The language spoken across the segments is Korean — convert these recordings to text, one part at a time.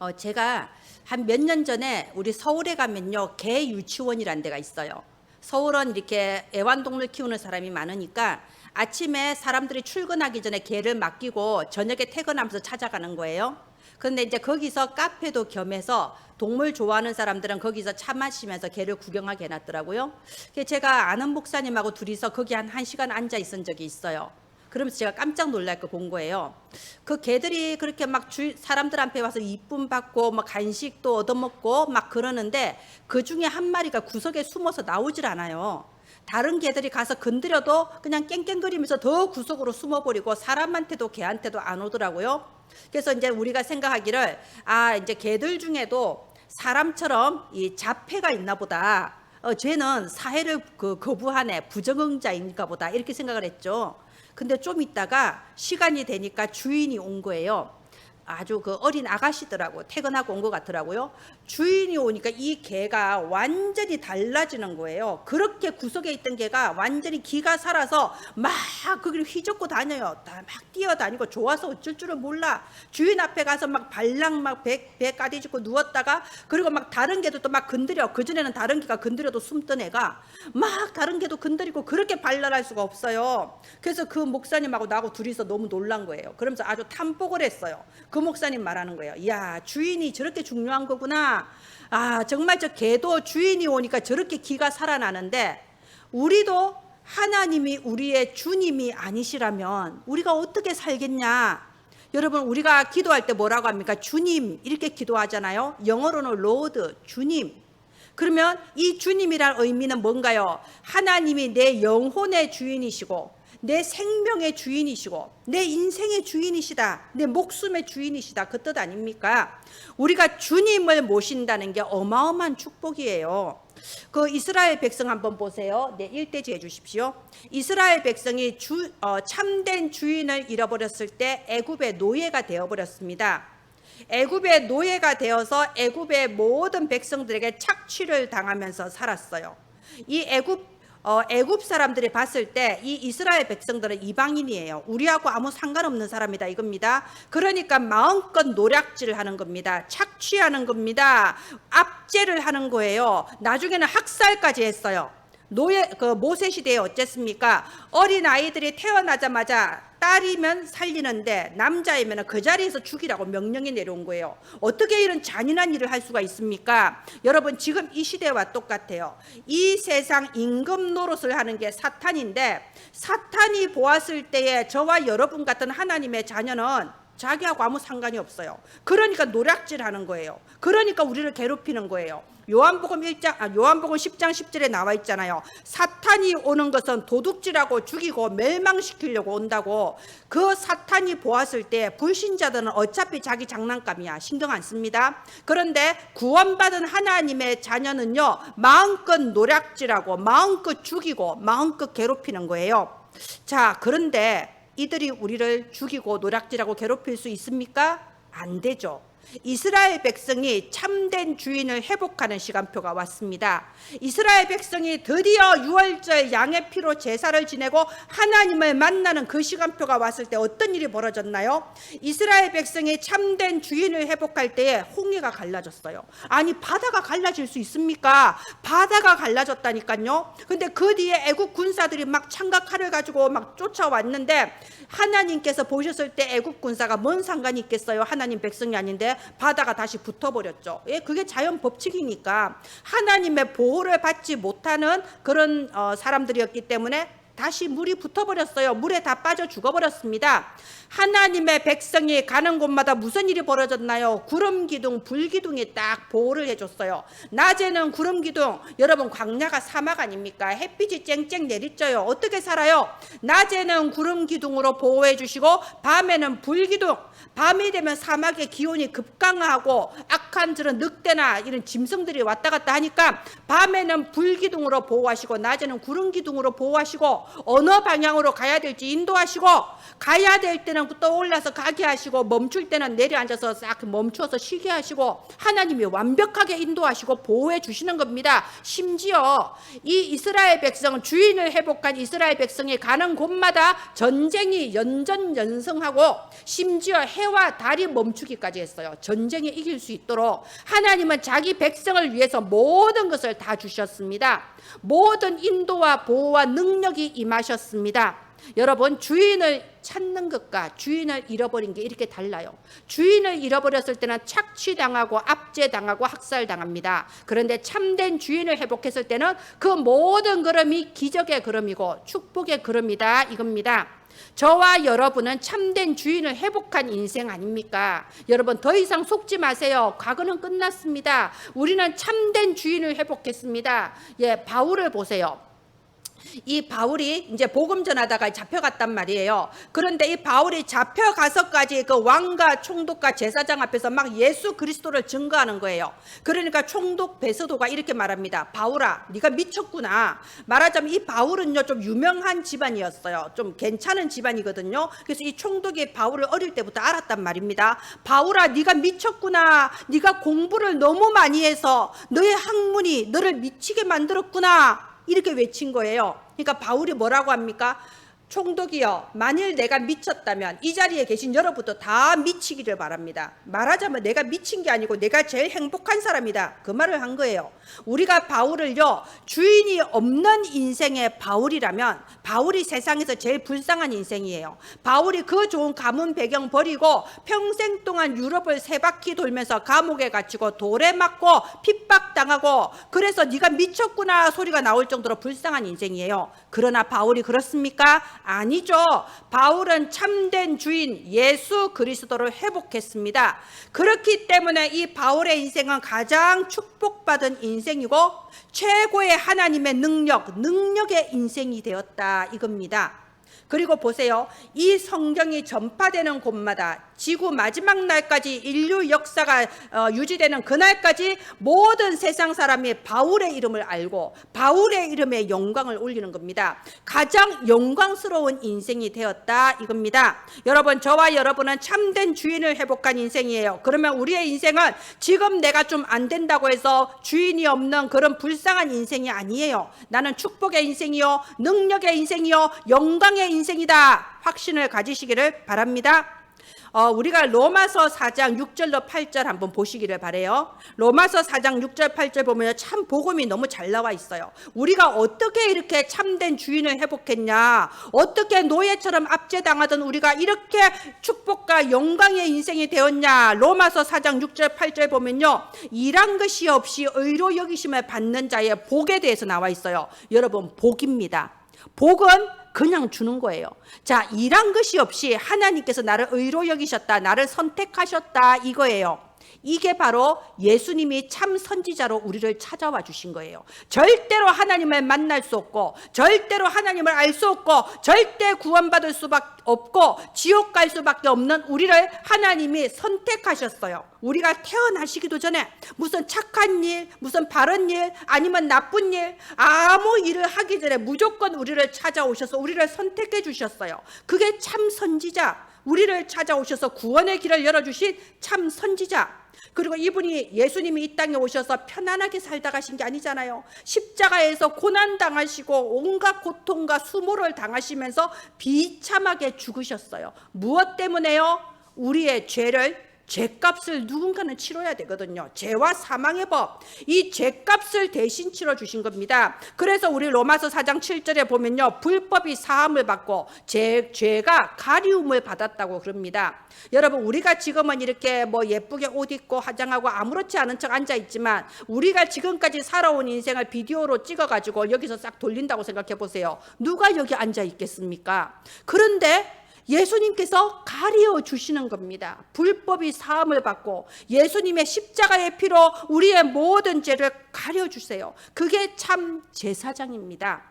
제가 한 몇 년 전에 우리 서울에 가면요, 개 유치원이라는 데가 있어요. 서울은 이렇게 애완동물 키우는 사람이 많으니까 아침에 사람들이 출근하기 전에 개를 맡기고 저녁에 퇴근하면서 찾아가는 거예요. 그런데 이제 거기서 카페도 겸해서 동물 좋아하는 사람들은 거기서 차 마시면서 개를 구경하게 해놨더라고요. 제가 아는 목사님하고 둘이서 거기 한 1시간 앉아 있은 적이 있어요. 그러면서 제가 깜짝 놀랄 거 본 거예요. 그 개들이 그렇게 막 사람들 앞에 와서 이쁨 받고 막 간식도 얻어먹고 막 그러는데 그 중에 한 마리가 구석에 숨어서 나오질 않아요. 다른 개들이 가서 건드려도 그냥 깽깽거리면서 더 구석으로 숨어버리고 사람한테도 개한테도 안 오더라고요. 그래서 이제 우리가 생각하기를 이제 개들 중에도 사람처럼 이 자폐가 있나 보다. 쟤는 사회를 거부하네, 부적응자인가 보다 이렇게 생각을 했죠. 근데 좀 있다가 시간이 되니까 주인이 온 거예요. 아주 그 어린 아가씨더라고. 퇴근하고 온 것 같더라고요. 주인이 오니까 이 개가 완전히 달라지는 거예요. 그렇게 구석에 있던 개가 완전히 기가 살아서 막 거기를 휘젓고 다녀요. 막 뛰어다니고 좋아서 어쩔 줄은 몰라. 주인 앞에 가서 막 발랑 막 배 까디짓고 누웠다가 그리고 막 다른 개도 또 막 건드려. 그전에는 다른 개가 건드려도 숨던 애가 막 다른 개도 건드리고 그렇게 발랄할 수가 없어요. 그래서 그 목사님하고 나하고 둘이서 너무 놀란 거예요. 그러면서 아주 탐복을 했어요. 그 목사님 말하는 거예요. 이야, 주인이 저렇게 중요한 거구나. 정말 저 개도 주인이 오니까 저렇게 기가 살아나는데 우리도 하나님이 우리의 주님이 아니시라면 우리가 어떻게 살겠냐. 여러분, 우리가 기도할 때 뭐라고 합니까? 주님 이렇게 기도하잖아요. 영어로는 로드, 주님. 그러면 이 주님이란 의미는 뭔가요? 하나님이 내 영혼의 주인이시고 내 생명의 주인이시고 내 인생의 주인이시다, 내 목숨의 주인이시다, 그 뜻 아닙니까? 우리가 주님을 모신다는 게 어마어마한 축복이에요. 그 이스라엘 백성 한번 보세요. 네, 1대지 해주십시오. 이스라엘 백성이 참된 주인을 잃어버렸을 때 애굽의 노예가 되어버렸습니다. 애굽의 노예가 되어서 애굽의 모든 백성들에게 착취를 당하면서 살았어요. 이 애굽 사람들이 봤을 때 이 이스라엘 백성들은 이방인이에요. 우리하고 아무 상관없는 사람이다 이겁니다. 그러니까 마음껏 노략질을 하는 겁니다. 착취하는 겁니다. 압제를 하는 거예요. 나중에는 학살까지 했어요. 모세 시대에 어쨌습니까? 어린 아이들이 태어나자마자 딸이면 살리는데 남자이면 그 자리에서 죽이라고 명령이 내려온 거예요. 어떻게 이런 잔인한 일을 할 수가 있습니까? 여러분, 지금 이 시대와 똑같아요. 이 세상 임금 노릇을 하는 게 사탄인데, 사탄이 보았을 때에 저와 여러분 같은 하나님의 자녀는 자기하고 아무 상관이 없어요. 그러니까 노략질하는 거예요. 그러니까 우리를 괴롭히는 거예요. 요한복음 10장 10절에 나와 있잖아요. 사탄이 오는 것은 도둑질하고 죽이고 멸망시키려고 온다고. 그 사탄이 보았을 때 불신자들은 어차피 자기 장난감이야, 신경 안 씁니다. 그런데 구원받은 하나님의 자녀는요, 마음껏 노략질하고 마음껏 죽이고 마음껏 괴롭히는 거예요. 자, 그런데 이들이 우리를 죽이고 노략질하고 괴롭힐 수 있습니까? 안 되죠. 이스라엘 백성이 참된 주인을 회복하는 시간표가 왔습니다. 이스라엘 백성이 드디어 유월절 양의 피로 제사를 지내고 하나님을 만나는 그 시간표가 왔을 때 어떤 일이 벌어졌나요? 이스라엘 백성이 참된 주인을 회복할 때에 홍해가 갈라졌어요. 아니, 바다가 갈라질 수 있습니까? 바다가 갈라졌다니까요. 근데 그 뒤에 애국 군사들이 막 창각칼을 가지고 막 쫓아왔는데 하나님께서 보셨을 때 애국 군사가 뭔 상관이 있겠어요? 하나님 백성이 아닌데 바다가 다시 붙어버렸죠. 그게 자연 법칙이니까 하나님의 보호를 받지 못하는 그런 사람들이었기 때문에 다시 물이 붙어버렸어요. 물에 다 빠져 죽어버렸습니다. 하나님의 백성이 가는 곳마다 무슨 일이 벌어졌나요? 구름기둥, 불기둥이 딱 보호를 해줬어요. 낮에는 구름기둥, 여러분 광야가 사막 아닙니까? 햇빛이 쨍쨍 내리쬐요. 어떻게 살아요? 낮에는 구름기둥으로 보호해 주시고 밤에는 불기둥. 밤이 되면 사막의 기온이 급강하고 악한 저런 늑대나 이런 짐승들이 왔다 갔다 하니까 밤에는 불기둥으로 보호하시고 낮에는 구름기둥으로 보호하시고 어느 방향으로 가야 될지 인도하시고, 가야 될 때는 떠올라서 가게 하시고, 멈출 때는 내려앉아서 싹 멈추어서 쉬게 하시고, 하나님이 완벽하게 인도하시고 보호해 주시는 겁니다. 심지어 이 이스라엘 백성은, 주인을 회복한 이스라엘 백성이 가는 곳마다 전쟁이 연전연승하고, 심지어 해와 달이 멈추기까지 했어요. 전쟁에 이길 수 있도록 하나님은 자기 백성을 위해서 모든 것을 다 주셨습니다. 모든 인도와 보호와 능력이 임하셨습니다. 여러분, 주인을 찾는 것과 주인을 잃어버린 게 이렇게 달라요. 주인을 잃어버렸을 때는 착취당하고 압제당하고 학살당합니다. 그런데 참된 주인을 회복했을 때는 그 모든 걸음이 기적의 걸음이고 축복의 걸음이다, 이겁니다. 저와 여러분은 참된 주인을 회복한 인생 아닙니까? 여러분, 더 이상 속지 마세요. 과거는 끝났습니다. 우리는 참된 주인을 회복했습니다. 바울을 보세요. 이 바울이 이제 복음 전하다가 잡혀갔단 말이에요. 그런데 이 바울이 잡혀가서까지 그 왕과 총독과 제사장 앞에서 막 예수 그리스도를 증거하는 거예요. 그러니까 총독 베스도가 이렇게 말합니다. 바울아, 네가 미쳤구나. 말하자면 이 바울은요, 좀 유명한 집안이었어요. 좀 괜찮은 집안이거든요. 그래서 이 총독이 바울을 어릴 때부터 알았단 말입니다. 바울아, 네가 미쳤구나. 네가 공부를 너무 많이 해서 너의 학문이 너를 미치게 만들었구나. 이렇게 외친 거예요. 그러니까 바울이 뭐라고 합니까? 총독이여, 만일 내가 미쳤다면 이 자리에 계신 여러분도 다 미치기를 바랍니다. 말하자면 내가 미친 게 아니고 내가 제일 행복한 사람이다, 그 말을 한 거예요. 우리가 바울을요, 주인이 없는 인생의 바울이라면 바울이 세상에서 제일 불쌍한 인생이에요. 바울이 그 좋은 가문 배경 버리고 평생 동안 유럽을 세 바퀴 돌면서 감옥에 갇히고 돌에 맞고 핍박당하고, 그래서 네가 미쳤구나 소리가 나올 정도로 불쌍한 인생이에요. 그러나 바울이 그렇습니까? 아니죠. 바울은 참된 주인 예수 그리스도를 회복했습니다. 그렇기 때문에 이 바울의 인생은 가장 축복받은 인생이고 최고의 하나님의 능력의 인생이 되었다, 이겁니다. 그리고 보세요. 이 성경이 전파되는 곳마다 지구 마지막 날까지, 인류 역사가 유지되는 그날까지 모든 세상 사람이 바울의 이름을 알고 바울의 이름에 영광을 올리는 겁니다. 가장 영광스러운 인생이 되었다, 이겁니다. 여러분, 저와 여러분은 참된 주인을 회복한 인생이에요. 그러면 우리의 인생은 지금 내가 좀 안 된다고 해서 주인이 없는 그런 불쌍한 인생이 아니에요. 나는 축복의 인생이요, 능력의 인생이요, 영광의 인생이다, 확신을 가지시기를 바랍니다. 우리가 로마서 4장 6절로 8절 한번 보시기를 바래요. 로마서 4장 6절 8절 보면 참 복음이 너무 잘 나와 있어요. 우리가 어떻게 이렇게 참된 주인을 회복했냐, 어떻게 노예처럼 압제당하던 우리가 이렇게 축복과 영광의 인생이 되었냐. 로마서 4장 6절 8절 보면요, 일한 것이 없이 의로 여기심을 받는 자의 복에 대해서 나와 있어요. 여러분, 복입니다. 복은 그냥 주는 거예요. 자, 일한 것이 없이 하나님께서 나를 의로 여기셨다, 나를 선택하셨다, 이거예요. 이게 바로 예수님이 참 선지자로 우리를 찾아와 주신 거예요. 절대로 하나님을 만날 수 없고, 절대로 하나님을 알 수 없고, 절대 구원받을 수밖에 없고 지옥 갈 수밖에 없는 우리를 하나님이 선택하셨어요. 우리가 태어나시기도 전에 무슨 착한 일, 무슨 바른 일, 아니면 나쁜 일, 아무 일을 하기 전에 무조건 우리를 찾아오셔서 우리를 선택해 주셨어요. 그게 참 선지자, 우리를 찾아오셔서 구원의 길을 열어주신 참 선지자. 그리고 이분이, 예수님이 이 땅에 오셔서 편안하게 살다 가신 게 아니잖아요. 십자가에서 고난 당하시고 온갖 고통과 수모를 당하시면서 비참하게 죽으셨어요. 무엇 때문에요? 우리의 죄값을 누군가는 치러야 되거든요. 죄와 사망의 법, 이 죄값을 대신 치러주신 겁니다. 그래서 우리 로마서 4장 7절에 보면요, 불법이 사함을 받고 죄가 가리움을 받았다고 그럽니다. 여러분, 우리가 지금은 이렇게 뭐 예쁘게 옷 입고 화장하고 아무렇지 않은 척 앉아있지만, 우리가 지금까지 살아온 인생을 비디오로 찍어가지고 여기서 싹 돌린다고 생각해 보세요. 누가 여기 앉아있겠습니까? 그런데 예수님께서 가리워 주시는 겁니다. 불법이 사함을 받고 예수님의 십자가의 피로 우리의 모든 죄를 가려 주세요. 그게 참 제사장입니다.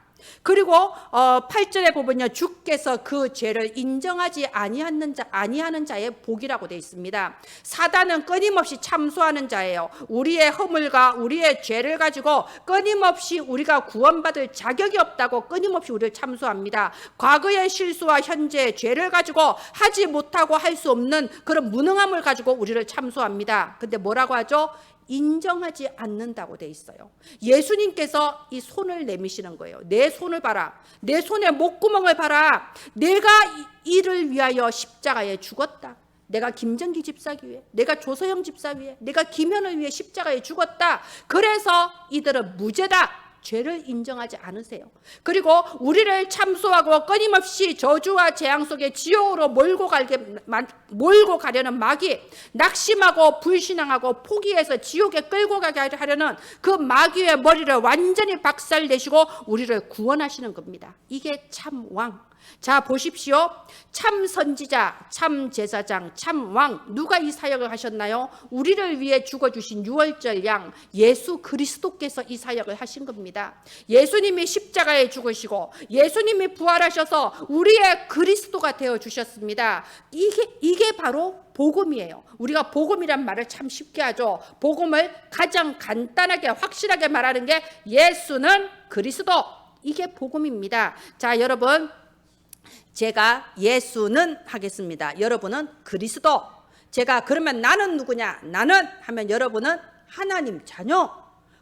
그리고 8절에 보면요, 주께서 그 죄를 인정하지 아니하는 자의 복이라고 되어 있습니다. 사단은 끊임없이 참소하는 자예요. 우리의 허물과 우리의 죄를 가지고 끊임없이 우리가 구원받을 자격이 없다고 끊임없이 우리를 참소합니다. 과거의 실수와 현재의 죄를 가지고 하지 못하고 할 수 없는 그런 무능함을 가지고 우리를 참소합니다. 근데 뭐라고 하죠? 인정하지 않는다고 돼 있어요. 예수님께서 이 손을 내미시는 거예요. 내 손을 봐라. 내 손의 목구멍을 봐라. 내가 이를 위하여 십자가에 죽었다. 내가 김정기 집사 위해, 내가 조서영 집사 위해, 내가 김현을 위해 십자가에 죽었다. 그래서 이들은 무죄다. 죄를 인정하지 않으세요. 그리고 우리를 참소하고 끊임없이 저주와 재앙 속에 지옥으로 몰고 가려는 마귀, 낙심하고 불신앙하고 포기해서 지옥에 끌고 가게 하려는 그 마귀의 머리를 완전히 박살내시고 우리를 구원하시는 겁니다. 이게 참 왕. 자, 보십시오. 참 선지자, 참 제사장, 참 왕, 누가 이 사역을 하셨나요? 우리를 위해 죽어주신 유월절 양 예수 그리스도께서 이 사역을 하신 겁니다. 예수님이 십자가에 죽으시고 예수님이 부활하셔서 우리의 그리스도가 되어주셨습니다. 이게 바로 복음이에요. 우리가 복음이란 말을 참 쉽게 하죠. 복음을 가장 간단하게 확실하게 말하는 게 예수는 그리스도, 이게 복음입니다. 자, 여러분, 제가 예수는 하겠습니다. 여러분은 그리스도. 제가 그러면 나는 누구냐? 나는 하면 여러분은 하나님 자녀.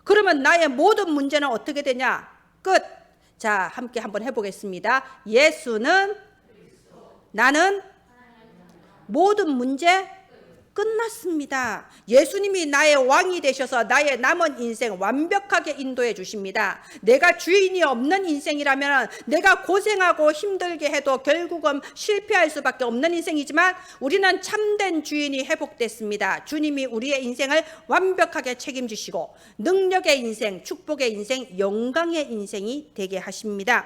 그러면 나의 모든 문제는 어떻게 되냐? 끝. 자, 함께 한번 해보겠습니다. 예수는 나는 모든 문제 끝났습니다. 예수님이 나의 왕이 되셔서 나의 남은 인생 완벽하게 인도해 주십니다. 내가 주인이 없는 인생이라면 내가 고생하고 힘들게 해도 결국은 실패할 수밖에 없는 인생이지만 우리는 참된 주인이 회복됐습니다. 주님이 우리의 인생을 완벽하게 책임지시고 능력의 인생, 축복의 인생, 영광의 인생이 되게 하십니다.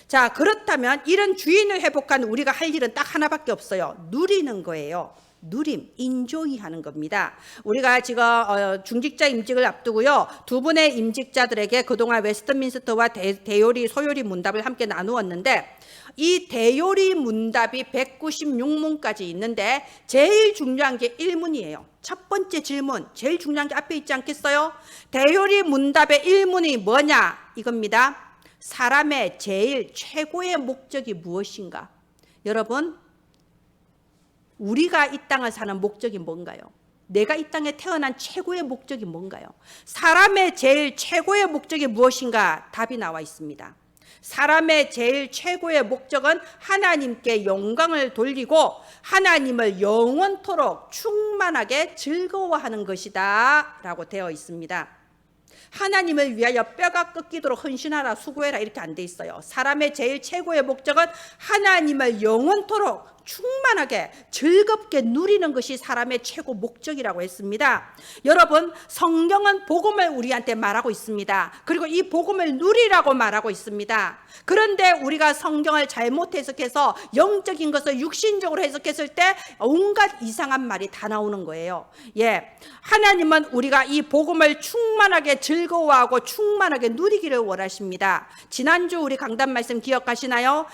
자, 그렇다면 이런 주인을 회복한 우리가 할 일은 딱 하나밖에 없어요. 누리는 거예요. 누림, 인조이 하는 겁니다. 우리가 지금 중직자 임직을 앞두고요, 두 분의 임직자들에게 그동안 웨스트민스터와 대요리, 소요리 문답을 함께 나누었는데, 이 대요리 문답이 196문까지 있는데 제일 중요한 게 1문이에요. 첫 번째 질문, 제일 중요한 게 앞에 있지 않겠어요? 대요리 문답의 1문이 뭐냐? 이겁니다. 사람의 제일 최고의 목적이 무엇인가? 여러분, 우리가 이 땅을 사는 목적이 뭔가요? 내가 이 땅에 태어난 최고의 목적이 뭔가요? 사람의 제일 최고의 목적이 무엇인가? 답이 나와 있습니다. 사람의 제일 최고의 목적은 하나님께 영광을 돌리고 하나님을 영원토록 충만하게 즐거워하는 것이다 라고 되어 있습니다. 하나님을 위하여 뼈가 꺾이도록 헌신하라, 수고해라, 이렇게 안 돼 있어요. 사람의 제일 최고의 목적은 하나님을 영원토록 충만하게 즐겁게 누리는 것이 사람의 최고 목적이라고 했습니다. 여러분, 성경은 복음을 우리한테 말하고 있습니다. 그리고 이 복음을 누리라고 말하고 있습니다. 그런데 우리가 성경을 잘못 해석해서 영적인 것을 육신적으로 해석했을 때 온갖 이상한 말이 다 나오는 거예요. 예, 하나님은 우리가 이 복음을 충만하게 즐거워하고 충만하게 누리기를 원하십니다. 지난주 우리 강단 말씀 기억하시나요?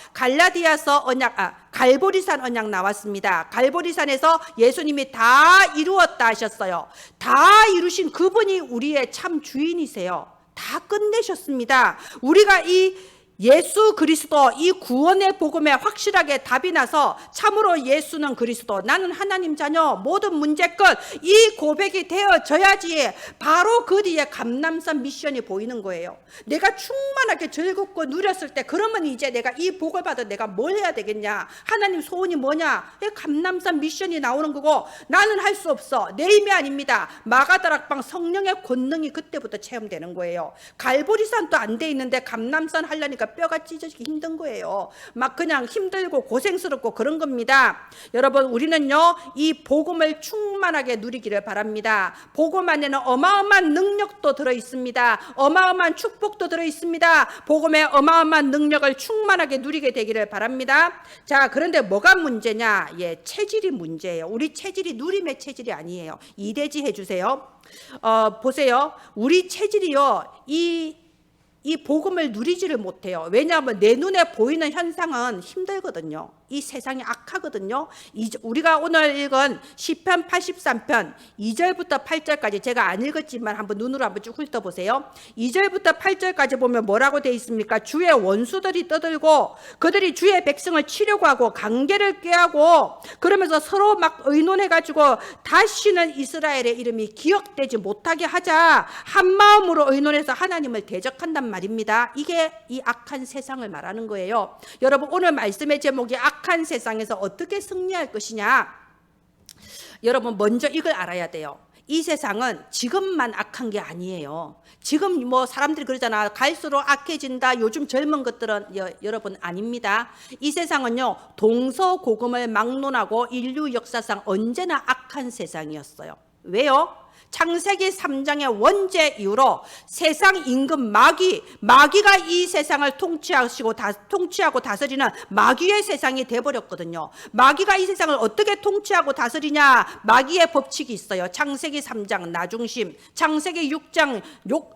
갈보리산 언약 나왔습니다. 갈보리산에서 예수님이 다 이루었다 하셨어요. 다 이루신 그분이 우리의 참 주인이세요. 다 끝내셨습니다. 우리가 이 예수 그리스도, 이 구원의 복음에 확실하게 답이 나서 참으로 예수는 그리스도, 나는 하나님 자녀, 모든 문제 끝, 이 고백이 되어져야지 바로 그 뒤에 감람산 미션이 보이는 거예요. 내가 충만하게 즐겁고 누렸을 때 그러면 이제 내가 이 복을 받아 내가 뭘 해야 되겠냐, 하나님 소원이 뭐냐, 감람산 미션이 나오는 거고, 나는 할 수 없어, 내 힘이 아닙니다. 마가다락방 성령의 권능이 그때부터 체험되는 거예요. 갈보리산도 안 돼 있는데 감람산 하려니까 뼈가 찢어지기 힘든 거예요. 막 그냥 힘들고 고생스럽고 그런 겁니다. 여러분, 우리는요 이 복음을 충만하게 누리기를 바랍니다. 복음 안에는 어마어마한 능력도 들어 있습니다. 어마어마한 축복도 들어 있습니다. 복음의 어마어마한 능력을 충만하게 누리게 되기를 바랍니다. 자, 그런데 뭐가 문제냐? 예, 체질이 문제예요. 우리 체질이 누림의 체질이 아니에요. 이대지 해주세요. 보세요. 우리 체질이요, 이 이 복음을 누리지를 못해요. 왜냐하면 내 눈에 보이는 현상은 힘들거든요. 이 세상이 악하거든요. 우리가 오늘 읽은 시편 83편 2절부터 8절까지 제가 안 읽었지만 한번 눈으로 한번 쭉 훑어보세요. 2절부터 8절까지 보면 뭐라고 되어 있습니까? 주의 원수들이 떠들고 그들이 주의 백성을 치려고 하고 관계를 꾀하고 그러면서 서로 막 의논해가지고 다시는 이스라엘의 이름이 기억되지 못하게 하자 한 마음으로 의논해서 하나님을 대적한단 말입니다. 이게 이 악한 세상을 말하는 거예요. 여러분, 오늘 말씀의 제목이 악한 세상에서 어떻게 승리할 것이냐. 여러분, 먼저 이걸 알아야 돼요. 이 세상은 지금만 악한 게 아니에요. 지금 뭐 사람들이 그러잖아. 갈수록 악해진다. 요즘 젊은 것들은 여러분 아닙니다. 이 세상은요, 동서고금을 막론하고 인류 역사상 언제나 악한 세상이었어요. 왜요? 창세기 3장의 원죄 이후로 세상 임금 마귀가 이 세상을 통치하고 다스리는 마귀의 세상이 돼버렸거든요. 마귀가 이 세상을 어떻게 통치하고 다스리냐. 마귀의 법칙이 있어요. 창세기 3장 나중심, 창세기 6장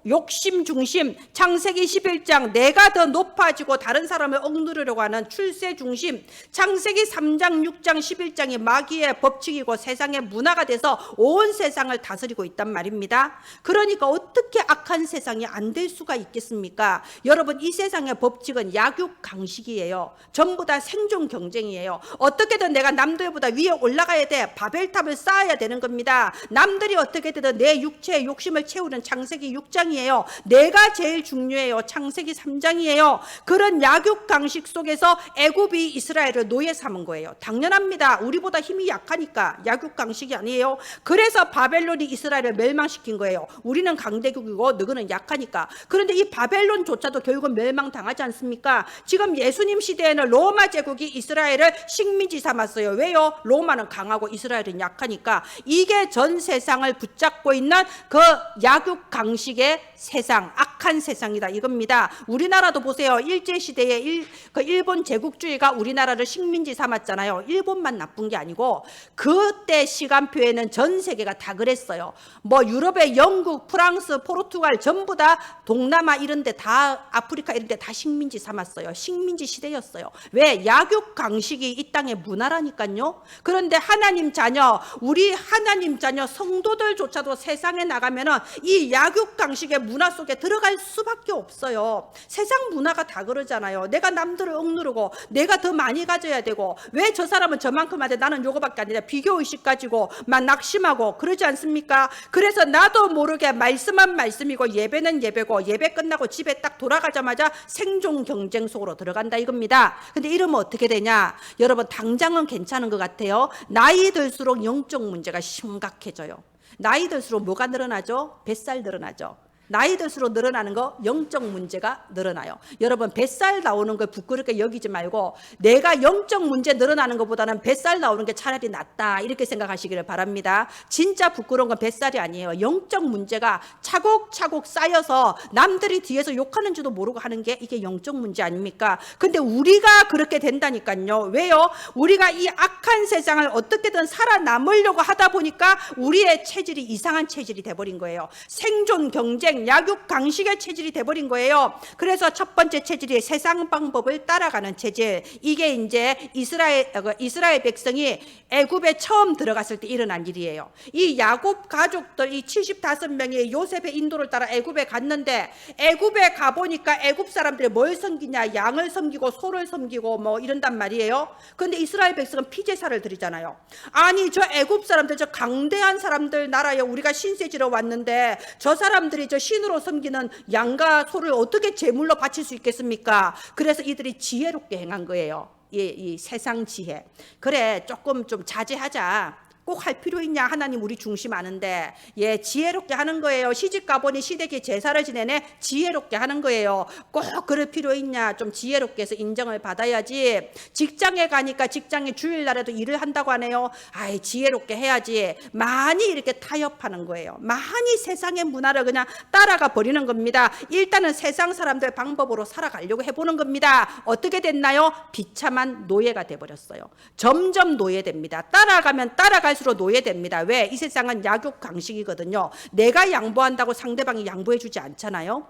욕심 중심, 창세기 11장 내가 더 높아지고 다른 사람을 억누르려고 하는 출세 중심, 창세기 3장 6장 11장이 마귀의 법칙이고 세상의 문화가 돼서 온 세상을 다스리고 있단 말입니다. 그러니까 어떻게 악한 세상이 안 될 수가 있겠습니까? 여러분, 이 세상의 법칙은 약육강식이에요. 전부 다 생존 경쟁이에요. 어떻게든 내가 남들보다 위에 올라가야 돼. 바벨탑을 쌓아야 되는 겁니다. 남들이 어떻게 되든 내 육체의 욕심을 채우는 창세기 6장이에요. 내가 제일 중요해요. 창세기 3장이에요. 그런 약육강식 속에서 애굽이 이스라엘을 노예 삼은 거예요. 당연합니다. 우리보다 힘이 약하니까. 약육강식이 아니에요. 그래서 바벨론이 이스라엘을 멸망시킨 거예요. 우리는 강대국이고 너희는 약하니까. 그런데 이 바벨론조차도 결국은 멸망당하지 않습니까? 지금 예수님 시대에는 로마 제국이 이스라엘을 식민지 삼았어요. 왜요? 로마는 강하고 이스라엘은 약하니까. 이게 전 세상을 붙잡고 있는 그 약육강식의 세상, 악한 세상이다 이겁니다. 우리나라도 보세요. 일제시대에 일본 제국주의가 우리나라를 식민지 삼았잖아요. 일본만 나쁜 게 아니고 그때 시간표에는 전 세계가 다 그랬어요. 뭐 유럽의 영국, 프랑스, 포르투갈 전부 다 동남아 이런 데 다, 아프리카 이런 데 다 식민지 삼았어요. 식민지 시대였어요. 왜? 약육강식이 이 땅의 문화라니까요. 그런데 하나님 자녀, 우리 하나님 자녀 성도들조차도 세상에 나가면은 이 약육강식의 문화 속에 들어갈 수밖에 없어요. 세상 문화가 다 그러잖아요. 내가 남들을 억누르고 내가 더 많이 가져야 되고 왜 저 사람은 저만큼 하는데 나는 요거밖에 아니라 비교의식 가지고 막 낙심하고 그러지 않습니까? 그래서 나도 모르게 말씀은 말씀이고 예배는 예배고 예배 끝나고 집에 딱 돌아가자마자 생존 경쟁 속으로 들어간다 이겁니다. 근데 이러면 어떻게 되냐? 여러분, 당장은 괜찮은 것 같아요. 나이 들수록 영적 문제가 심각해져요. 나이 들수록 뭐가 늘어나죠? 뱃살 늘어나죠. 나이 들수록 늘어나는 거 영적 문제가 늘어나요. 여러분, 뱃살 나오는 걸 부끄럽게 여기지 말고 내가 영적 문제 늘어나는 것보다는 뱃살 나오는 게 차라리 낫다 이렇게 생각하시기를 바랍니다. 진짜 부끄러운 건 뱃살이 아니에요. 영적 문제가 차곡차곡 쌓여서 남들이 뒤에서 욕하는 줄도 모르고 하는 게 이게 영적 문제 아닙니까? 근데 우리가 그렇게 된다니까요. 왜요? 우리가 이 악한 세상을 어떻게든 살아남으려고 하다 보니까 우리의 체질이 이상한 체질이 돼버린 거예요. 생존 경쟁 약육강식의 체질이 돼버린 거예요. 그래서 첫 번째 체질이 세상 방법을 따라가는 체질. 이게 이제 이스라엘 백성이 애굽에 처음 들어갔을 때 일어난 일이에요. 이 야곱 가족들 이 75명이 요셉의 인도를 따라 애굽에 갔는데 애굽에 가보니까 애굽 사람들이 뭘 섬기냐? 양을 섬기고 소를 섬기고 뭐 이런단 말이에요. 그런데 이스라엘 백성은 피제사를 드리잖아요. 아니 저 애굽 사람들 저 강대한 사람들 나라에 우리가 신세 지러 왔는데 저 사람들이 저 신으로 섬기는 양과 소를 어떻게 제물로 바칠 수 있겠습니까? 그래서 이들이 지혜롭게 행한 거예요. 이 세상 지혜. 그래 조금 좀 자제하자. 꼭 할 필요 있냐? 하나님 우리 중심 아는데. 예, 지혜롭게 하는 거예요. 시집 가보니 시댁에 제사를 지내네. 지혜롭게 하는 거예요. 꼭 그럴 필요 있냐? 좀 지혜롭게 해서 인정을 받아야지. 직장에 가니까 직장에 주일날에도 일을 한다고 하네요. 아이, 지혜롭게 해야지. 많이 이렇게 타협하는 거예요. 많이 세상의 문화를 그냥 따라가 버리는 겁니다. 일단은 세상 사람들 방법으로 살아가려고 해보는 겁니다. 어떻게 됐나요? 비참한 노예가 돼버렸어요. 점점 노예됩니다. 따라가면 따라갈 갈수록 노예됩니다. 왜? 이 세상은 약육 강식이거든요. 내가 양보한다고 상대방이 양보해 주지 않잖아요.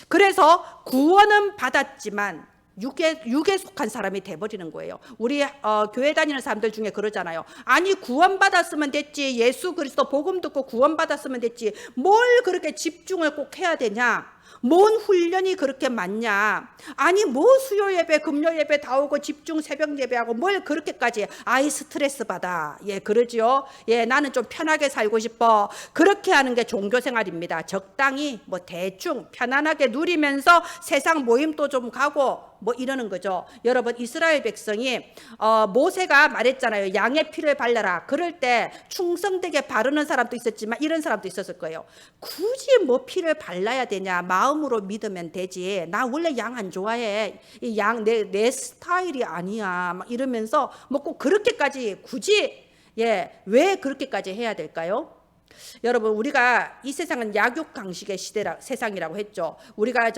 그래서 구원은 받았지만 육에 속한 사람이 돼버리는 거예요. 우리 교회 다니는 사람들 중에 그러잖아요. 아니 구원받았으면 됐지, 예수 그리스도 복음 듣고 구원받았으면 됐지, 뭘 그렇게 집중을 꼭 해야 되냐, 뭔 훈련이 그렇게 많냐, 아니 뭐 수요 예배 금요 예배 다 오고 집중 새벽 예배하고 뭘 그렇게까지 해. 아이 스트레스 받아. 예, 그러지요. 예, 나는 좀 편하게 살고 싶어. 그렇게 하는 게 종교 생활입니다. 적당히 뭐 대충 편안하게 누리면서 세상 모임도 좀 가고 뭐 이러는 거죠. 여러분, 이스라엘 백성이 모세가 말했잖아요. 양의 피를 발라라. 그럴 때 충성되게 바르는 사람도 있었지만 이런 사람도 있었을 거예요. 굳이 뭐 피를 발라야 되냐, 마음으로 믿으면 되지, 나 원래 양 안 좋아해, 이 양 내 스타일이 아니야, 막 이러면서 뭐 꼭 그렇게까지 굳이, 예, 왜 그렇게까지 해야 될까요? 여러분, 우리가 이 세상은 약육 강식의 세상이라고 했죠. 우리가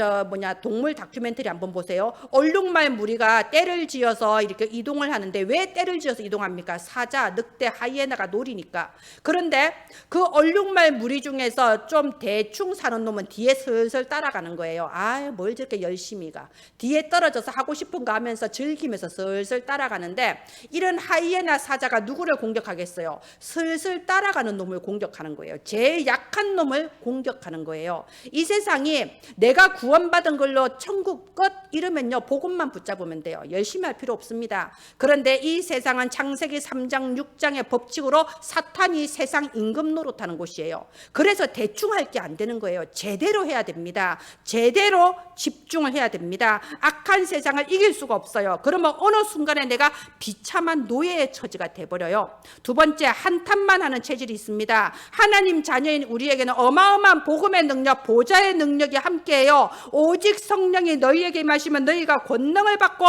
동물 다큐멘터리 한번 보세요. 얼룩말 무리가 떼를 지어서 이렇게 이동을 하는데 왜 떼를 지어서 이동합니까? 사자, 늑대, 하이에나가 노리니까. 그런데 그 얼룩말 무리 중에서 좀 대충 사는 놈은 뒤에 슬슬 따라가는 거예요. 아, 뭘 저렇게 열심히 가. 뒤에 떨어져서 하고 싶은 거 하면서 즐기면서 슬슬 따라가는데, 이런 하이에나 사자가 누구를 공격하겠어요? 슬슬 따라가는 놈을 공격하는 거예요. 제일 약한 놈을 공격하는 거예요. 이 세상이 내가 구원받은 걸로 천국 끝 이러면요, 복음만 붙잡으면 돼요. 열심히 할 필요 없습니다. 그런데 이 세상은 창세기 3장 6장의 법칙으로 사탄이 세상 임금 노릇하는 곳이에요. 그래서 대충 할 게 안 되는 거예요. 제대로 해야 됩니다. 제대로 집중을 해야 됩니다. 악한 세상을 이길 수가 없어요. 그러면 어느 순간에 내가 비참한 노예의 처지가 돼버려요. 두 번째, 한탄만 하는 체질이 있습니다. 하나님 자녀인 우리에게는 어마어마한 복음의 능력, 보좌의 능력이 함께해요. 오직 성령이 너희에게 임하시면 너희가 권능을 받고,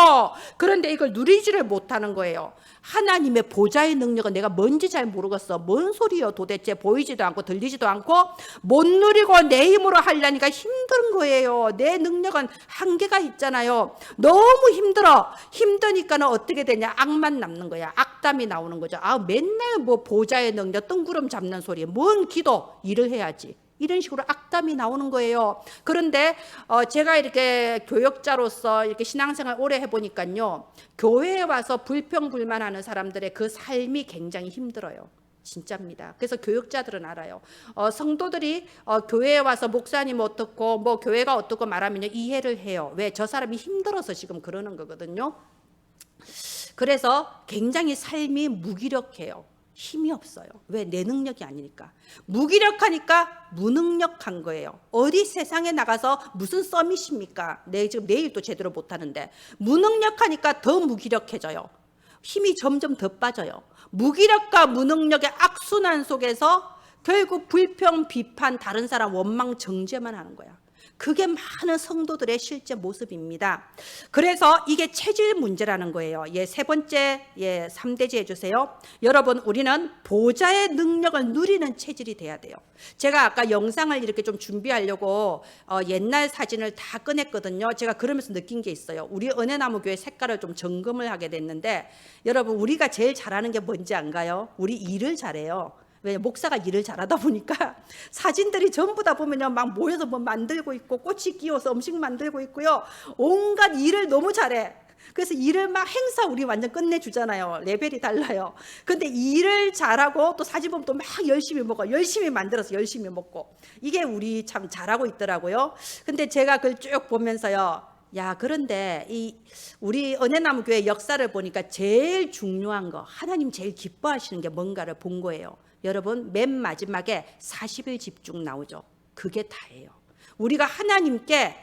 그런데 이걸 누리지를 못하는 거예요. 하나님의 보좌의 능력은 내가 뭔지 잘 모르겠어. 뭔 소리요 도대체. 보이지도 않고 들리지도 않고 못 누리고 내 힘으로 하려니까 힘든 거예요. 내 능력은 한계가 있잖아요. 너무 힘들어. 힘드니까는 어떻게 되냐, 악만 남는 거야. 악담이 나오는 거죠. 아, 맨날 뭐 보좌의 능력, 뜬구름 잡는 소리, 뭔 기도, 일을 해야지, 이런 식으로 악담이 나오는 거예요. 그런데 제가 이렇게 교역자로서 이렇게 신앙생활 오래 해보니까요, 교회에 와서 불평불만하는 사람들의 그 삶이 굉장히 힘들어요. 진짜입니다. 그래서 교역자들은 알아요. 성도들이 교회에 와서 목사님 어떻고 뭐 교회가 어떻고 말하면 이해를 해요. 왜? 저 사람이 힘들어서 지금 그러는 거거든요. 그래서 굉장히 삶이 무기력해요. 힘이 없어요. 왜? 내 능력이 아니니까. 무기력하니까 무능력한 거예요. 어디 세상에 나가서 무슨 서밋입니까? 지금 내일도 제대로 못하는데. 무능력하니까 더 무기력해져요. 힘이 점점 더 빠져요. 무기력과 무능력의 악순환 속에서 결국 불평, 비판, 다른 사람 원망, 정죄만 하는 거야. 그게 많은 성도들의 실제 모습입니다. 그래서 이게 체질 문제라는 거예요. 예, 세 번째, 3대지 해주세요. 여러분, 우리는 보좌의 능력을 누리는 체질이 돼야 돼요. 제가 아까 영상을 이렇게 좀 준비하려고 옛날 사진을 다 꺼냈거든요. 제가 그러면서 느낀 게 있어요. 우리 은혜나무교회 색깔을 좀 점검을 하게 됐는데, 여러분, 우리가 제일 잘하는 게 뭔지 안가요? 우리 일을 잘해요. 왜? 목사가 일을 잘하다 보니까 사진들이 전부 다 보면요, 막 모여서 뭐 만들고 있고 꽃이 끼워서 음식 만들고 있고요, 온갖 일을 너무 잘해. 그래서 일을 막 행사 우리 완전 끝내주잖아요. 레벨이 달라요. 근데 일을 잘하고 또 사진 보면 또 막 열심히 먹어. 열심히 만들어서 열심히 먹고. 이게 우리 참 잘하고 있더라고요. 근데 제가 그걸 쭉 보면서요, 야, 그런데 우리 은혜나무교회 역사를 보니까 제일 중요한 거, 하나님 제일 기뻐하시는 게 뭔가를 본 거예요. 여러분, 맨 마지막에 40일 집중 나오죠. 그게 다예요. 우리가 하나님께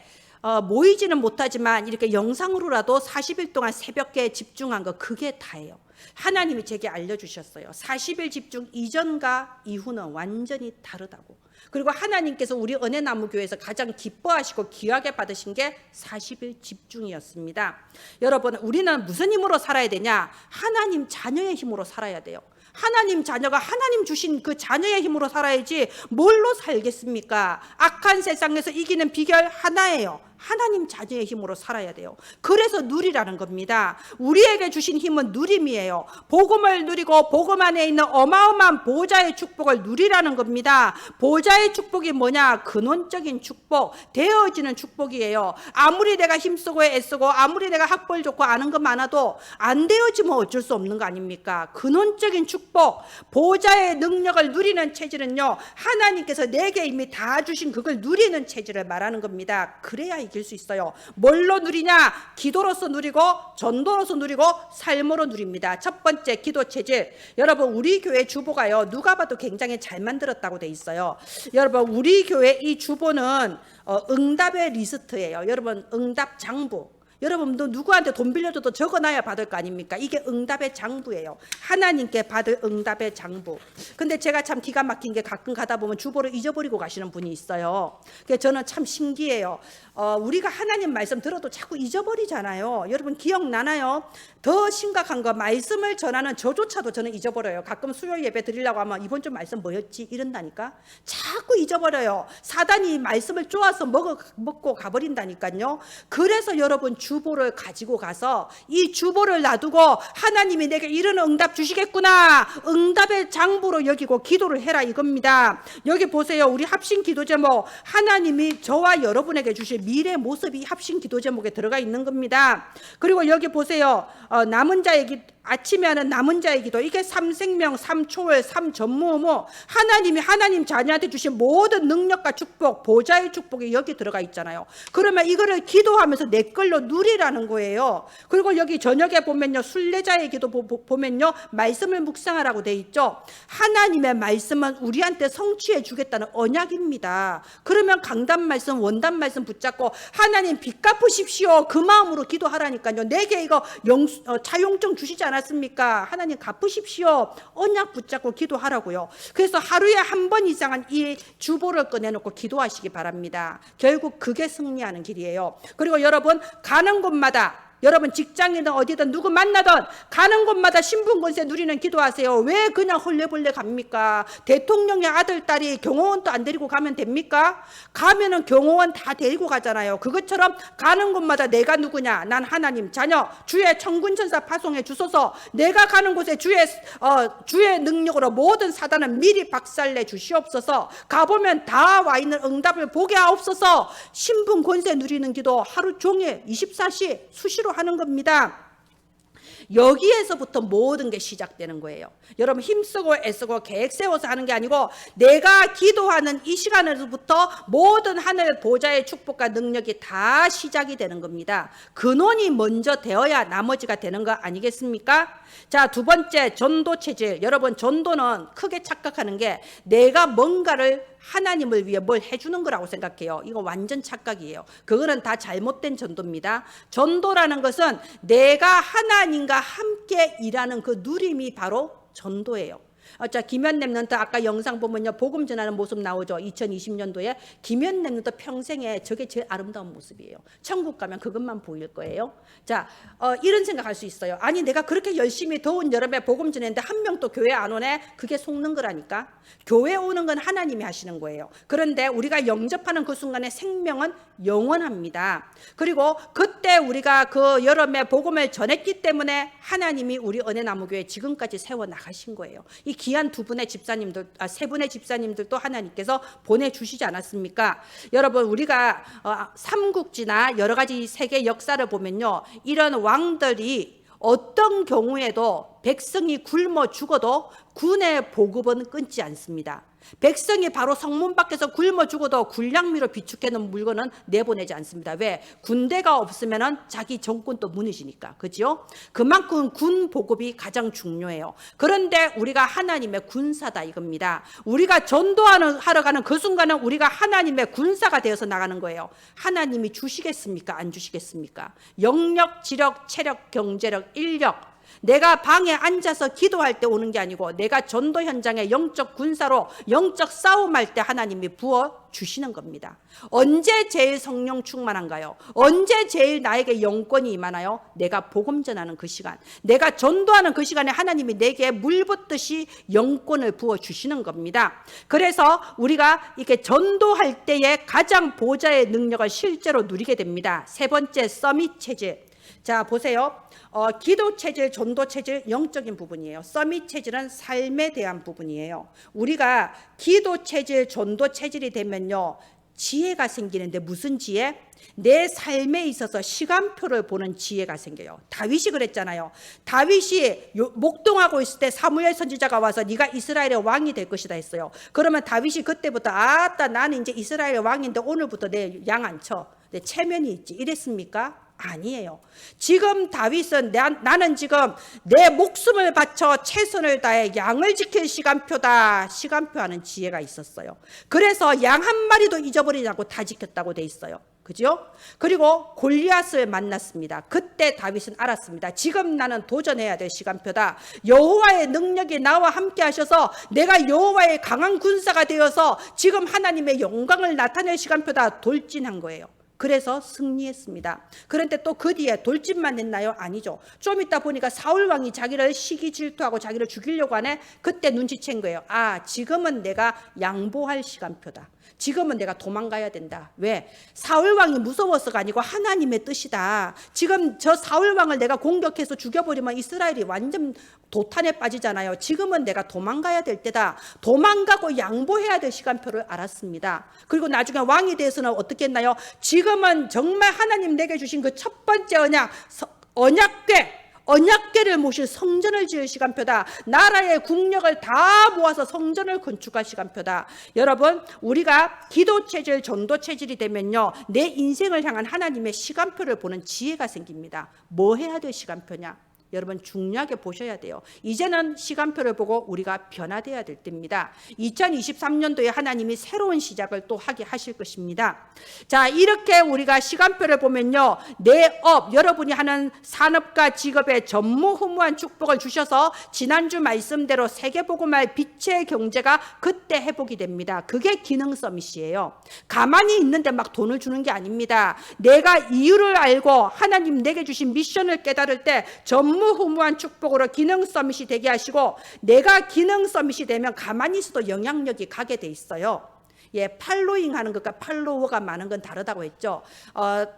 모이지는 못하지만 이렇게 영상으로라도 40일 동안 새벽에 집중한 거, 그게 다예요. 하나님이 제게 알려주셨어요. 40일 집중 이전과 이후는 완전히 다르다고. 그리고 하나님께서 우리 은혜나무교회에서 가장 기뻐하시고 귀하게 받으신 게 40일 집중이었습니다. 여러분, 우리는 무슨 힘으로 살아야 되냐? 하나님 자녀의 힘으로 살아야 돼요. 하나님 자녀가 하나님 주신 그 자녀의 힘으로 살아야지 뭘로 살겠습니까? 악한 세상에서 이기는 비결 하나예요. 하나님 자녀의 힘으로 살아야 돼요. 그래서 누리라는 겁니다. 우리에게 주신 힘은 누림이에요. 복음을 누리고 복음 안에 있는 어마어마한 보좌의 축복을 누리라는 겁니다. 보좌의 축복이 뭐냐? 근원적인 축복, 되어지는 축복이에요. 아무리 내가 힘쓰고 애쓰고 아무리 내가 학벌 좋고 아는 것 많아도 안 되어지면 어쩔 수 없는 거 아닙니까? 근원적인 축복, 보좌의 능력을 누리는 체질은요, 하나님께서 내게 이미 다 주신 그걸 누리는 체질을 말하는 겁니다. 그래야 이길 수 있어요. 뭘로 누리냐? 기도로서 누리고 전도로서 누리고 삶으로 누립니다. 첫 번째 기도 체질. 여러분, 우리 교회 주보가요, 누가 봐도 굉장히 잘 만들었다고 돼 있어요. 여러분, 우리 교회 이 주보는 응답의 리스트예요. 여러분, 응답 장부. 여러분, 누구한테 돈 빌려줘도 적어놔야 받을 거 아닙니까? 이게 응답의 장부예요. 하나님께 받을 응답의 장부. 근데 제가 참 기가 막힌 게 가끔 가다 보면 주보를 잊어버리고 가시는 분이 있어요. 그래서 저는 참 신기해요. 우리가 하나님 말씀 들어도 자꾸 잊어버리잖아요. 여러분, 기억나나요? 더 심각한 거, 말씀을 전하는 저조차도 저는 잊어버려요. 가끔 수요일 예배 드리려고 하면 이번 주 말씀 뭐였지? 이런다니까. 자꾸 잊어버려요. 사단이 말씀을 쪼아서 먹고 가버린다니까요. 그래서 여러분, 주보를 가지고 가서 이 주보를 놔두고 하나님이 내게 이런 응답 주시겠구나, 응답의 장부로 여기고 기도를 해라 이겁니다. 여기 보세요. 우리 합심 기도 제목, 하나님이 저와 여러분에게 주실 미래 모습이 합심 기도 제목에 들어가 있는 겁니다. 그리고 여기 보세요. 남은 자의 기도, 아침에 하는 남은 자의 기도, 이게 삼생명, 삼초월, 삼전무후무, 하나님이 하나님 자녀한테 주신 모든 능력과 축복, 보좌의 축복이 여기 들어가 있잖아요. 그러면 이거를 기도하면서 내 걸로 누리라는 거예요. 그리고 여기 저녁에 보면요, 순례자의 기도 보면요, 말씀을 묵상하라고 돼 있죠. 하나님의 말씀은 우리한테 성취해 주겠다는 언약입니다. 그러면 강단 말씀, 원단 말씀 붙잡고 하나님 빚 갚으십시오, 그 마음으로 기도하라니까요. 내게 이거 차용증 주시지 않았습니까? 하나님 갚으십시오, 언약 붙잡고 기도하라고요. 그래서 하루에 한 번 이상은 이 주보를 꺼내놓고 기도하시기 바랍니다. 결국 그게 승리하는 길이에요. 그리고 여러분, 가는 곳마다, 여러분 직장이든 어디든 누구 만나든 가는 곳마다 신분 권세 누리는 기도하세요. 왜 그냥 헐레벌레 갑니까? 대통령의 아들, 딸이 경호원도 안 데리고 가면 됩니까? 가면은 경호원 다 데리고 가잖아요. 그것처럼 가는 곳마다 내가 누구냐? 난 하나님 자녀, 주의 천군천사 파송해 주소서. 내가 가는 곳에 주의 능력으로 모든 사단은 미리 박살내 주시옵소서. 가보면 다 와 있는 응답을 보게 하옵소서. 신분 권세 누리는 기도 하루 종일 24시 수시로 하는 겁니다. 여기에서부터 모든 게 시작되는 거예요. 여러분, 힘쓰고 애쓰고 계획 세워서 하는 게 아니고 내가 기도하는 이 시간에서부터 모든 하늘 보좌의 축복과 능력이 다 시작이 되는 겁니다. 근원이 먼저 되어야 나머지가 되는 거 아니겠습니까? 자, 두 번째, 전도 체질. 여러분, 전도는 크게 착각하는 게 내가 뭔가를 하나님을 위해 뭘 해주는 거라고 생각해요. 이거 완전 착각이에요. 그거는 다 잘못된 전도입니다. 전도라는 것은 내가 하나님과 함께 일하는 그 누림이 바로 전도예요. 자, 김현 랩런트 아까 영상 보면요, 복음 전하는 모습 나오죠. 2020년도에 김현 랩런트 평생에 저게 제일 아름다운 모습이에요. 천국 가면 그것만 보일 거예요. 자, 이런 생각할 수 있어요. 아니, 내가 그렇게 열심히 더운 여름에 복음 전했는데 한 명도 교회 안 오네? 그게 속는 거라니까. 교회 오는 건 하나님이 하시는 거예요. 그런데 우리가 영접하는 그 순간에 생명은 영원합니다. 그리고 그때 우리가 그 여름에 복음을 전했기 때문에 하나님이 우리 은혜나무교회 지금까지 세워 나가신 거예요. 이 귀한 세 분의 집사님들도 하나님께서 보내주시지 않았습니까? 여러분, 우리가 삼국지나 여러 가지 세계 역사를 보면요, 이런 왕들이 어떤 경우에도 백성이 굶어 죽어도 군의 보급은 끊지 않습니다. 백성이 바로 성문 밖에서 굶어 죽어도 군량미로 비축해놓은 물건은 내보내지 않습니다. 왜? 군대가 없으면 자기 정권도 무너지니까. 그죠? 그만큼 군 보급이 가장 중요해요. 그런데 우리가 하나님의 군사다 이겁니다. 우리가 전도하러 가는 그 순간은 우리가 하나님의 군사가 되어서 나가는 거예요. 하나님이 주시겠습니까? 안 주시겠습니까? 영력, 지력, 체력, 경제력, 인력, 내가 방에 앉아서 기도할 때 오는 게 아니고 내가 전도 현장에 영적 군사로 영적 싸움할 때 하나님이 부어 주시는 겁니다. 언제 제일 성령 충만한가요? 언제 제일 나에게 영권이 임하나요? 내가 복음 전하는 그 시간, 내가 전도하는 그 시간에 하나님이 내게 물 붓듯이 영권을 부어 주시는 겁니다. 그래서 우리가 이렇게 전도할 때에 가장 보좌의 능력을 실제로 누리게 됩니다. 세 번째, 서밋 체질. 자, 보세요. 기도 체질, 전도 체질, 영적인 부분이에요. 서밋 체질은 삶에 대한 부분이에요. 우리가 기도 체질, 전도 체질이 되면요, 지혜가 생기는데 무슨 지혜? 내 삶에 있어서 시간표를 보는 지혜가 생겨요. 다윗이 그랬잖아요. 다윗이 목동하고 있을 때 사무엘 선지자가 와서 네가 이스라엘의 왕이 될 것이다 했어요. 그러면 다윗이 그때부터 아따 나는 이제 이스라엘의 왕인데 오늘부터 내 양 안 쳐, 내 체면이 있지, 이랬습니까? 아니에요. 지금 다윗은 나는 지금 내 목숨을 바쳐 최선을 다해 양을 지킬 시간표다, 시간표하는 지혜가 있었어요. 그래서 양 한 마리도 잊어버리지 않고 다 지켰다고 돼 있어요. 그죠? 그리고 골리앗을 만났습니다. 그때 다윗은 알았습니다. 지금 나는 도전해야 될 시간표다. 여호와의 능력이 나와 함께 하셔서 내가 여호와의 강한 군사가 되어서 지금 하나님의 영광을 나타낼 시간표다. 돌진한 거예요. 그래서 승리했습니다. 그런데 또 그 뒤에 돌진만 했나요? 아니죠. 좀 있다 보니까 사울 왕이 자기를 시기 질투하고 자기를 죽이려고 하네. 그때 눈치챈 거예요. 아, 지금은 내가 양보할 시간표다. 지금은 내가 도망가야 된다. 왜? 사울 왕이 무서워서가 아니고 하나님의 뜻이다. 지금 저 사울 왕을 내가 공격해서 죽여버리면 이스라엘이 완전 도탄에 빠지잖아요. 지금은 내가 도망가야 될 때다. 도망가고 양보해야 될 시간표를 알았습니다. 그리고 나중에 왕이 돼서는 어떻게 했나요? 지금은 정말 하나님 내게 주신 그 첫 번째 언약궤를 모실 성전을 지을 시간표다. 나라의 국력을 다 모아서 성전을 건축할 시간표다. 여러분, 우리가 기도 체질, 전도 체질이 되면요, 내 인생을 향한 하나님의 시간표를 보는 지혜가 생깁니다. 뭐 해야 될 시간표냐? 여러분, 중요하게 보셔야 돼요. 이제는 시간표를 보고 우리가 변화돼야 될 때입니다. 2023년도에 하나님이 새로운 시작을 또 하게 하실 것입니다. 자, 이렇게 우리가 시간표를 보면요, 내 업, 여러분이 하는 산업과 직업에 전무후무한 축복을 주셔서 지난주 말씀대로 세계복음화의 빛의 경제가 그때 회복이 됩니다. 그게 기능 서밋이에요. 가만히 있는데 막 돈을 주는 게 아닙니다. 내가 이유를 알고 하나님 내게 주신 미션을 깨달을 때 전무후무한 축복으로 기능 서밋이 되게 하시고, 내가 기능 서밋이 되면 가만히 있어도 영향력이 가게 돼 있어요. 예, 팔로잉 하는 것과 팔로워가 많은 건 다르다고 했죠.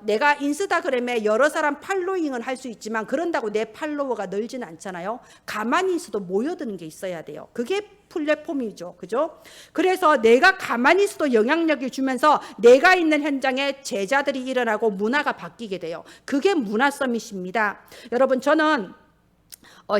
내가 인스타그램에 여러 사람 팔로잉을 할 수 있지만 그런다고 내 팔로워가 늘지는 않잖아요. 가만히 있어도 모여드는 게 있어야 돼요. 그게 플랫폼이죠. 그죠? 그래서 내가 가만히 있어도 영향력을 주면서 내가 있는 현장에 제자들이 일어나고 문화가 바뀌게 돼요. 그게 문화 서밋입니다. 여러분, 저는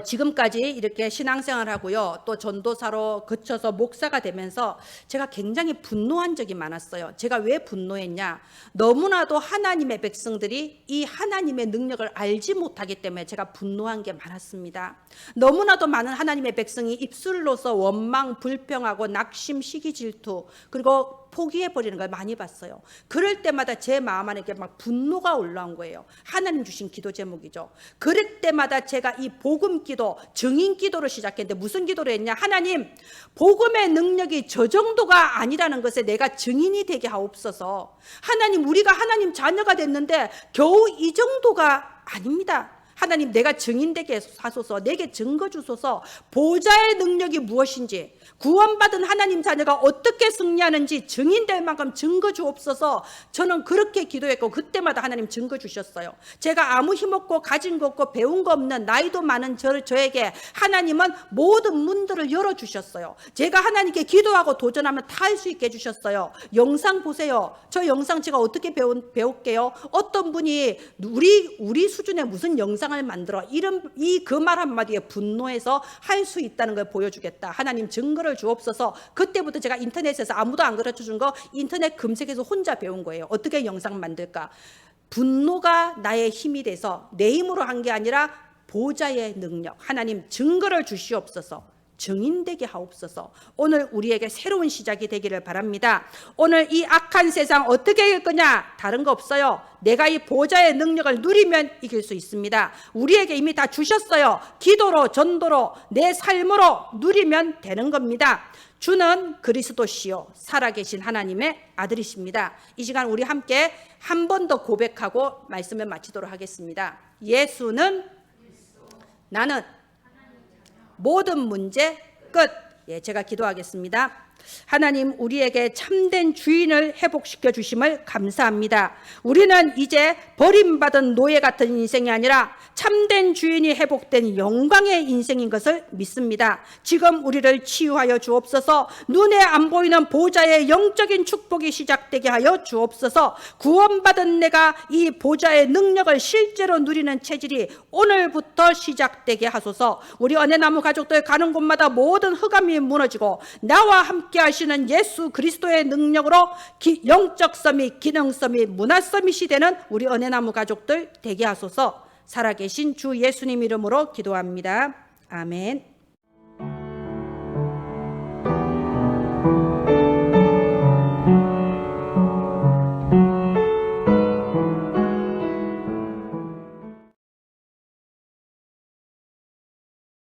지금까지 이렇게 신앙생활하고요, 또 전도사로 거쳐서 목사가 되면서 제가 굉장히 분노한 적이 많았어요. 제가 왜 분노했냐? 너무나도 하나님의 백성들이 이 하나님의 능력을 알지 못하기 때문에 제가 분노한 게 많았습니다. 너무나도 많은 하나님의 백성이 입술로서 원망, 불평하고 낙심, 시기, 질투, 그리고 포기해버리는 걸 많이 봤어요. 그럴 때마다 제 마음 안에 막 분노가 올라온 거예요. 하나님 주신 기도 제목이죠. 그럴 때마다 제가 이 복음 기도, 증인 기도를 시작했는데 무슨 기도를 했냐? 하나님, 복음의 능력이 저 정도가 아니라는 것에 내가 증인이 되게 하옵소서. 하나님, 우리가 하나님 자녀가 됐는데 겨우 이 정도가 아닙니다. 하나님, 내가 증인되게 하소서. 내게 증거 주소서. 보좌의 능력이 무엇인지, 구원받은 하나님 자녀가 어떻게 승리하는지 증인될 만큼 증거 주옵소서. 저는 그렇게 기도했고 그때마다 하나님 증거 주셨어요. 제가 아무 힘없고 가진 거 없고 배운 거 없는 나이도 많은 저에게 하나님은 모든 문들을 열어주셨어요. 제가 하나님께 기도하고 도전하면 다 할 수 있게 해주셨어요. 영상 보세요. 저 영상 제가 어떻게 배울게요? 어떤 분이 우리 수준의 무슨 영상을 만들어 그 말 한마디에 분노해서 할 수 있다는 걸 보여주겠다. 하나님 증거를 주옵소서. 그때부터 제가 인터넷에서 아무도 안 가르쳐준 거 인터넷 검색해서 혼자 배운 거예요. 어떻게 영상 만들까? 분노가 나의 힘이 돼서 내 힘으로 한 게 아니라 보좌의 능력, 하나님 증거를 주시옵소서. 증인되게 하옵소서. 오늘 우리에게 새로운 시작이 되기를 바랍니다. 오늘 이 악한 세상 어떻게 이길 거냐? 다른 거 없어요. 내가 이 보좌의 능력을 누리면 이길 수 있습니다. 우리에게 이미 다 주셨어요. 기도로, 전도로, 내 삶으로 누리면 되는 겁니다. 주는 그리스도시요 살아계신 하나님의 아들이십니다. 이 시간 우리 함께 한 번 더 고백하고 말씀을 마치도록 하겠습니다. 예수는 나는 모든 문제 끝. 예, 제가 기도하겠습니다. 하나님, 우리에게 참된 주인을 회복시켜 주심을 감사합니다. 우리는 이제 버림받은 노예 같은 인생이 아니라 참된 주인이 회복된 영광의 인생인 것을 믿습니다. 지금 우리를 치유하여 주옵소서. 눈에 안 보이는 보좌의 영적인 축복이 시작되게 하여 주옵소서. 구원받은 내가 이 보좌의 능력을 실제로 누리는 체질이 오늘부터 시작되게 하소서. 우리 은혜나무 가족들 가는 곳마다 모든 흑암이 무너지고 나와 함께 하시는 예수 그리스도의 능력으로 영적 서밋, 기능 서밋, 문화 서밋이 되는 우리 은혜나무 가족들 되게 하소서. 살아계신 주 예수님 이름으로 기도합니다. 아멘.